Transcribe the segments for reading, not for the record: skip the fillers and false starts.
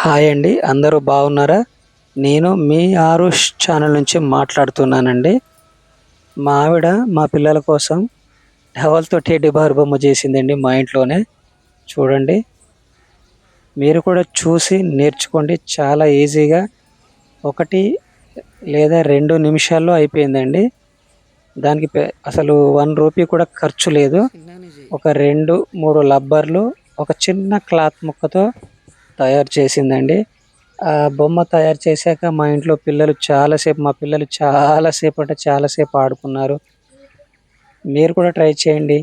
Hi అండి, అందరూ బాగున్నారా? నేను మీ ఆరుష్ ఛానల్ నుంచి మాట్లాడుతున్నానండి. మా ఆవిడ మా పిల్లల కోసం టవల్‌తో టెడ్డీ బేర్ బొమ్మ చేసిందండి మా ఇంట్లోనే. చూడండి. మీరు కూడా చూసి నేర్చుకోండి. చాలా ఈజీగా 1 లేదా 2 నిమిషాల్లో అయిపోయిందండి. దానికి అసలు రూ. 1 కూడా ఖర్చు లేదు. ఒక 2, 3 లబ్బర్లు, ఒక చిన్న క్లాత్ ముక్కతో తయారు చేసిందండి. ఆ బొమ్మ తయారు చేశాక మా ఇంట్లో మా పిల్లలు చాలా సేపు ఆడుకున్నారు. మీరు కూడా ట్రై చేయండి.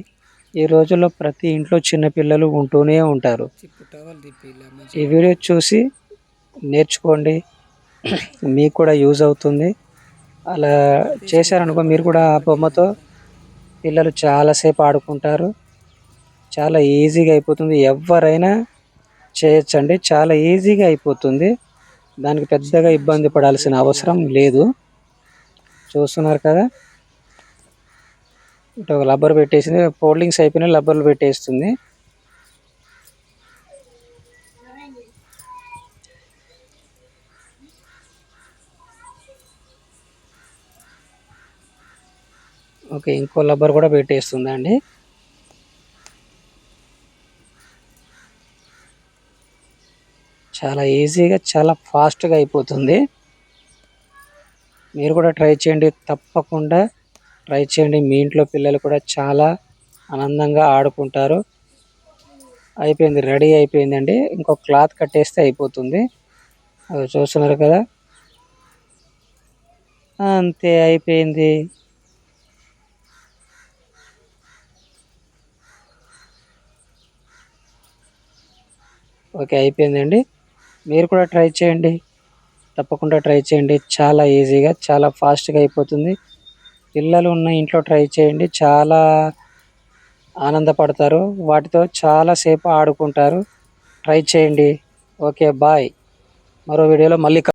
ఈ రోజుల్లో ప్రతి ఇంట్లో చిన్న పిల్లలు ఉంటూనే ఉంటారు. ఈ వీడియో చూసి నేర్చుకోండి. మీకు కూడా యూజ్ అవుతుంది. అలా చేశారనుకో మీరు కూడా ఆ బొమ్మతో పిల్లలు చాలా సేపు ఆడుకుంటారు. చాలా ఈజీగా అయిపోతుంది. ఎవ్వరైనా చేయొచ్చండి. చాలా ఈజీగా అయిపోతుంది. దానికి పెద్దగా ఇబ్బంది పడాల్సిన అవసరం లేదు. చూస్తున్నారు కదా, ఇటు ఒక రబ్బర్ పెట్టేసింది. ఫోల్డింగ్స్ అయిపోయినాయి, రబ్బర్లు పెట్టేస్తుంది. ఓకే, ఇంకో రబ్బర్ కూడా పెట్టేస్తుందండి. చాలా ఈజీగా, చాలా ఫాస్ట్గా అయిపోతుంది. మీరు కూడా ట్రై చేయండి, తప్పకుండా ట్రై చేయండి. మీ ఇంట్లో పిల్లలు కూడా చాలా ఆనందంగా ఆడుకుంటారు. అయిపోయింది, రెడీ అయిపోయిందండి. ఇంకో క్లాత్ కట్టేస్తే అయిపోతుంది. అది చూస్తున్నారు కదా, అంతే అయిపోయింది. ఓకే, అయిపోయిందండి. మీరు కూడా ట్రై చేయండి, తప్పకుండా ట్రై చేయండి. చాలా ఈజీగా, చాలా ఫాస్ట్గా అయిపోతుంది. పిల్లలు ఉన్న ఇంట్లో ట్రై చేయండి, చాలా ఆనందపడతారు. వాటితో చాలా సేపు ఆడుకుంటారు. ట్రై చేయండి. Okay, bye. మరో వీడియోలో మళ్ళీ